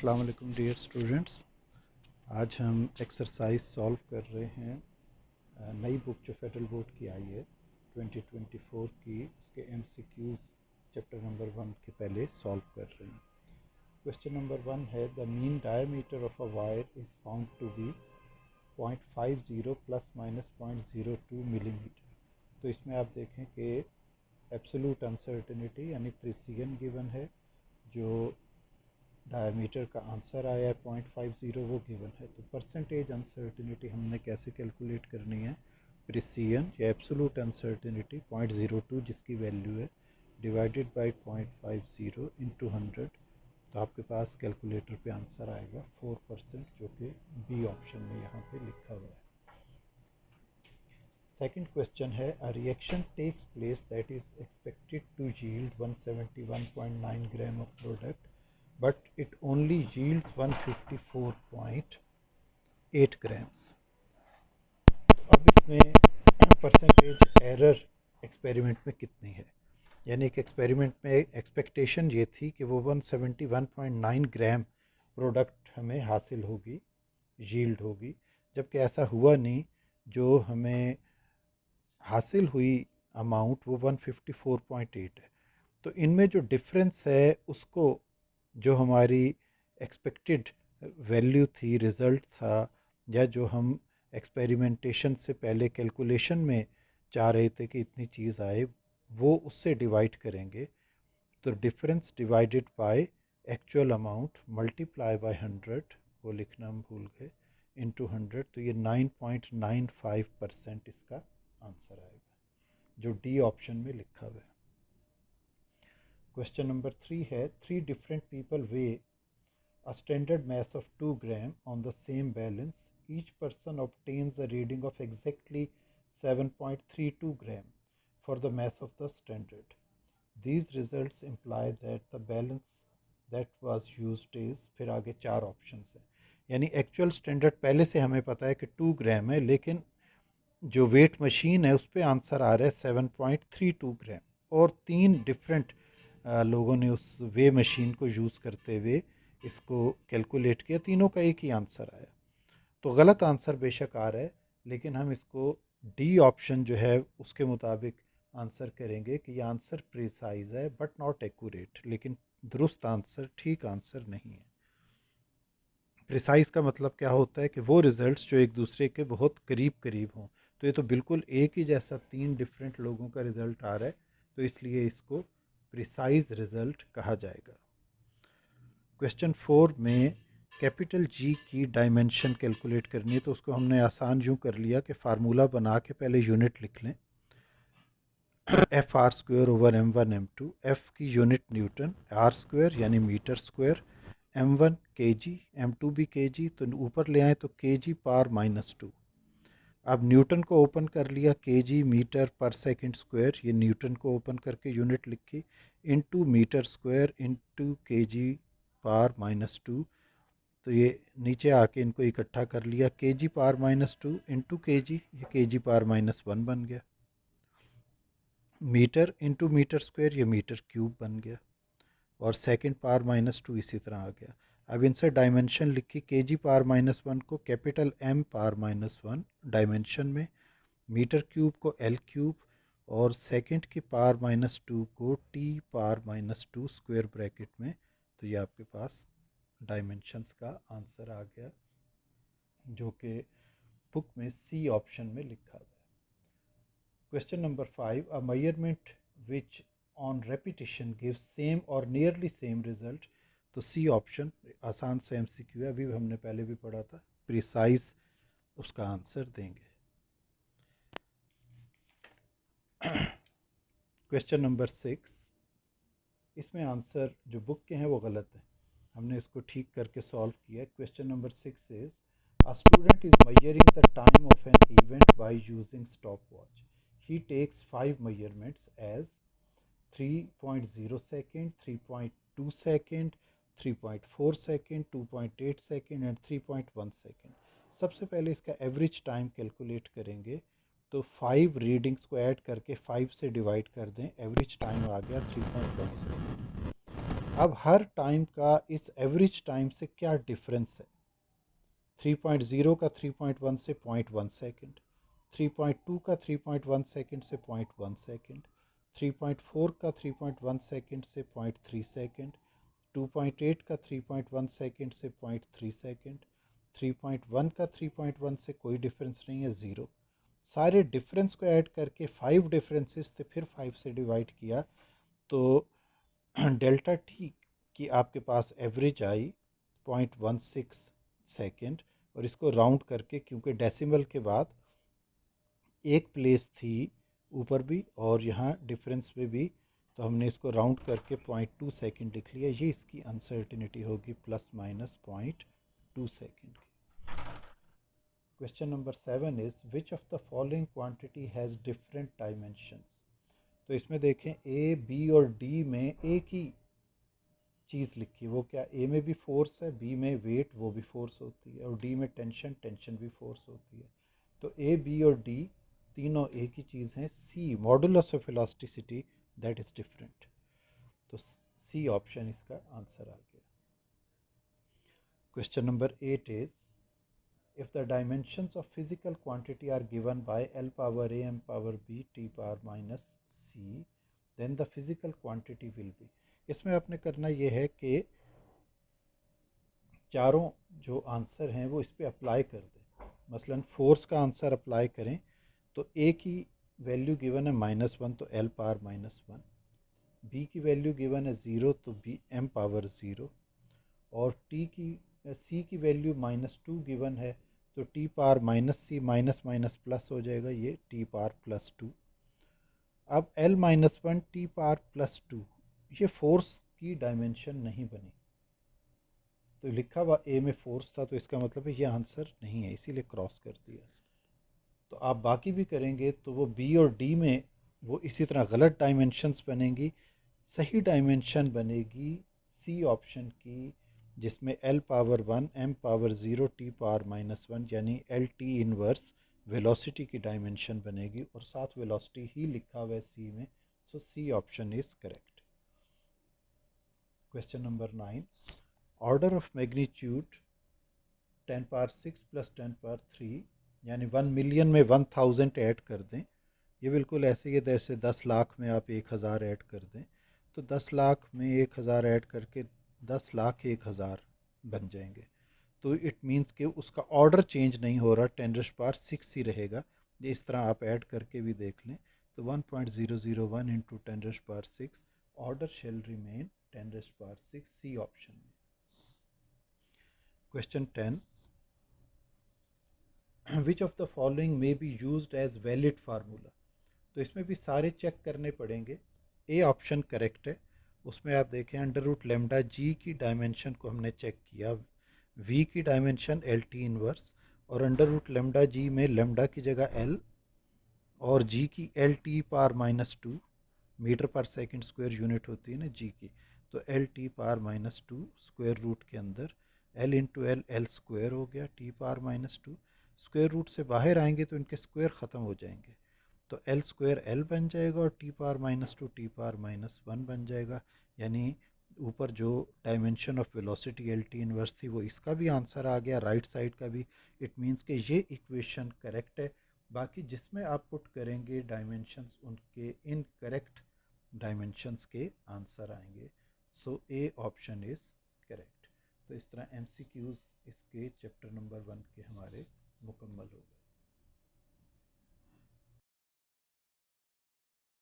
अस्सलाम वालेकुम dear students. आज हम एक्सरसाइज सॉल्व कर रहे हैं नई बुक जो फेडरल बोर्ड की आई है 2024 की, उसके एमसीक्यूज़ चैप्टर नंबर 1 के पहले सॉल्व कर रहे हैं। क्वेश्चन नंबर 1 है the mean diameter of a wire is found to be 0.50 plus minus 0.02 millimetre. तो इसमें आप देखें कि एब्सोल्यूट अनसर्टेनिटी यानी प्रिसिजन गिवन है, जो डायमीटर का आंसर आया है 0.50 वो गिवन है। तो परसेंटेज अनसर्टिनिटी हमने कैसे कैलकुलेट करनी है, प्रिसिजन या एब्सोल्यूट अनसर्टिनिटी 0.02 जिसकी वैल्यू है डिवाइडेड बाई 0.50 इंटू 100, तो आपके पास कैलकुलेटर पे आंसर आएगा 4%, जो कि बी ऑप्शन में यहाँ पे लिखा हुआ है। सेकंड क्वेश्चन है a reaction takes place that is expected to yield 171.9 gram of product but it only yields 154.8 grams। अब इसमें परसेंटेज एरर एक्सपेरिमेंट में कितनी है, यानी कि एक्सपेरिमेंट में एक्सपेक्टेशन ये थी कि वो 171.9 ग्राम प्रोडक्ट हमें हासिल होगी, यील्ड होगी, जबकि ऐसा हुआ नहीं। जो हमें हासिल हुई अमाउंट वो 154.8 है। तो इनमें जो डिफरेंस है उसको, जो हमारी एक्सपेक्टेड वैल्यू थी, रिज़ल्ट था, या जो हम एक्सपेरिमेंटेशन से पहले कैलकुलेशन में चाह रहे थे कि इतनी चीज़ आए, वो उससे डिवाइड करेंगे। तो difference divided by actual amount multiply by 100, वो लिखना हम भूल गए, इंटू 100, तो ये 9.95% इसका आंसर आएगा, जो डी ऑप्शन में लिखा हुआ है। क्वेश्चन नंबर 3 है three different people way a standard mass of 2 gram on the same balance. Each person obtains a reading of exactly 7.32 gram for the mass of the standard. These results imply that the balance that was used is, फिर आगे चार options हैं, यानी actual standard पहले से हमें पता है कि 2 ग्राम है, लेकिन जो वेट मशीन है उस पर आंसर आ रहा है 7.32 ग्राम, और तीन डिफरेंट लोगों ने उस वे मशीन को यूज़ करते हुए इसको कैलकुलेट किया, तीनों का एक ही आंसर आया। तो गलत आंसर बेशक आ रहा है, लेकिन हम इसको डी ऑप्शन जो है उसके मुताबिक आंसर करेंगे कि ये आंसर प्रिसाइज है बट नॉट एक्यूरेट, लेकिन दुरुस्त आंसर, ठीक आंसर नहीं है। प्रिसाइज का मतलब क्या होता है कि वो रिज़ल्ट्स जो एक दूसरे के बहुत करीब करीब हों। तो ये तो बिल्कुल एक ही जैसा तीन डिफरेंट लोगों का रिज़ल्ट आ रहा है, तो इसलिए इसको प्रिसाइज रिज़ल्ट कहा जाएगा। क्वेश्चन 4 में कैपिटल जी की डायमेंशन कैलकुलेट करनी है, तो उसको हमने आसान यूँ कर लिया कि फार्मूला बना के पहले यूनिट लिख लें, F R square over M one M two, F की यूनिट न्यूटन, आर स्क्वायर यानी metre square, M one K G, M to भी के जी, तो ऊपर ले आए तो के जी पावर -2। अब न्यूटन को ओपन कर लिया, के जी मीटर पर सेकंड स्क्वायर, ये न्यूटन को ओपन करके यूनिट लिखी, इनटू मीटर स्क्वायर इंटू के जी पावर -2। तो ये नीचे आके इनको इकट्ठा कर लिया, के जी पावर -2 इंटू के जी, ये के जी पावर -1 बन गया, मीटर इंटू मीटर स्क्वायर, ये मीटर क्यूब बन गया, और सेकंड पावर -2 इसी तरह आ गया। अब इनसे डायमेंशन लिखी, के जी पावर -1 को कैपिटल एम पावर -1 डायमेंशन में, मीटर क्यूब को एल क्यूब, और सेकंड की पावर -2 को टी पावर -2 स्क्वायर ब्रैकेट में। तो ये आपके पास डायमेंशंस का आंसर आ गया, जो कि बुक में सी ऑप्शन में लिखा हुआ है। Question number 5 a measurement which on repetition give same और नियरली सेम रिजल्ट। तो सी ऑप्शन आसान से एमसीक्यू है, अभी हमने पहले भी पढ़ा था, प्रिसाइज उसका आंसर देंगे। क्वेश्चन नंबर 6, इसमें आंसर जो बुक के हैं वो गलत है, हमने इसको ठीक करके सॉल्व किया। Question number 6 is a student is measuring the time of an event by using stop watch. He takes 5 measurements as 3.0 second, 3.2 second, 3.4 second, 2.8 second and 3.1 second. सबसे पहले इसका एवरेज टाइम कैलकुलेट करेंगे, तो 5 रीडिंग्स को add करके 5 से divide कर दें, एवरेज टाइम आ गया 3.1 सेकेंड। अब हर टाइम का इस एवरेज टाइम से क्या डिफरेंस है। 3.0 का 3.1 से 0.1 सेकेंड, 3.2 का 3.1 सेकेंड से 0.1 सेकेंड, 3.4 का 3.1 सेकेंड से 0.3 सेकेंड, 2.8 का 3.1 सेकेंड से 0.3 सेकेंड, 3.1 का 3.1 से कोई डिफरेंस नहीं है, ज़ीरो। सारे डिफरेंस को ऐड करके 5 डिफरेंसेस थे, फिर 5 से डिवाइड किया तो डेल्टा टी की आपके पास एवरेज आई 0.16 सेकेंड। और इसको राउंड करके, क्योंकि डेसिमल के बाद एक प्लेस थी ऊपर भी और यहाँ डिफरेंस में भी, तो हमने इसको राउंड करके 0.2 सेकेंड लिख लिया। ये इसकी अनसर्टिनिटी होगी प्लस माइनस 0.2 सेकेंड की। Question number 7 is which of the following quantity has different dimensions. तो इसमें देखें ए बी और डी में एक ही चीज़ लिखी है। वो क्या, ए में भी फोर्स है, बी में वेट वो भी फोर्स होती है, और डी में टेंशन, टेंशन भी फोर्स होती है। तो ए बी और डी तीनों एक ही चीज़ हैं। C modulus of elasticity that is different. तो सी ऑप्शन इसका आंसर आ गया। Question number 8 is if the dimensions of physical quantity are given by L power A M power B T power minus C then the physical quantity will be। इसमें आपने करना ये है कि चारों जो आंसर हैं वो इस पर अप्लाई कर दें। मसलन फोर्स का आंसर अप्लाई करें तो ए की वैल्यू गिवन है -1 तो एल पावर -1, बी की वैल्यू गिवन है 0 तो बी एम पावर 0, और टी की सी की वैल्यू -2 गिवन है तो T power -c minus minus plus हो जाएगा, ये टी पावर +2। अब l-1 टी पावर +2 ये फोर्स की डायमेंशन नहीं बनी, तो लिखा हुआ ए में फोर्स था तो इसका मतलब है ये आंसर नहीं है, इसीलिए क्रॉस कर दिया। तो आप बाकी भी करेंगे तो वो बी और डी में वो इसी तरह गलत डायमेंशंस बनेंगी। सही डायमेंशन बनेगी सी ऑप्शन की, जिसमें L power 1 M power 0 T power -1 यानी एल टी इनवर्स वेलोसिटी की डायमेंशन बनेगी, और साथ वेलोसिटी ही लिखा हुआ है सी में। So C option is correct. Question number 9, order of magnitude 10 power 6 plus 10 power 3 यानी 1 मिलियन में 1000 ऐड कर दें। ये बिल्कुल ऐसे ही है जैसे 10 लाख में आप 1000 ऐड कर दें, तो 10 लाख में 1000 ऐड करके 10 लाख 1000 बन जाएंगे। तो इट मीन्स कि उसका ऑर्डर चेंज नहीं हो रहा, 10⁻6 ही रहेगा। ये इस तरह आप ऐड करके भी देख लें तो 1.001 into 10⁻6 order shall remain 10⁻6, C option में। Question 10, which of the following may be used as valid formula. तो इसमें भी सारे चेक करने पड़ेंगे। ए ऑप्शन करेक्ट है। उसमें आप देखें अंडर रूट लेमडा जी की डायमेंशन को हमने चेक किया, वी की डायमेंशन एल टी इनवर्स, और अंडर रूट लेमडा जी में लेमडा की जगह एल और जी की एल टी पावर -2 मीटर पर सेकंड स्क्वायर यूनिट होती है ना जी की, तो L T power -2 square root के अंदर L into L, L square हो गया, टी पावर -2 स्क्वायर रूट से बाहर आएंगे तो इनके स्क्वायर ख़त्म हो जाएंगे, तो एल स्क्वायर एल बन जाएगा और टी पावर -2 टी पावर -1 बन जाएगा। यानी ऊपर जो dimension of velocity L T inverse थी वो इसका भी आंसर आ गया, राइट साइड का भी। इट मीन्स कि ये इक्वेशन करेक्ट है। बाकी जिसमें आप पुट करेंगे डायमेंशंस उनके इनकरेक्ट डायमेंशंस के आंसर आएंगे। सो ए ऑप्शन इज़ करेक्ट। तो इस तरह एमसीक्यूज़ इसके चैप्टर नंबर 1 के हमारे मुकम्मल हो गए।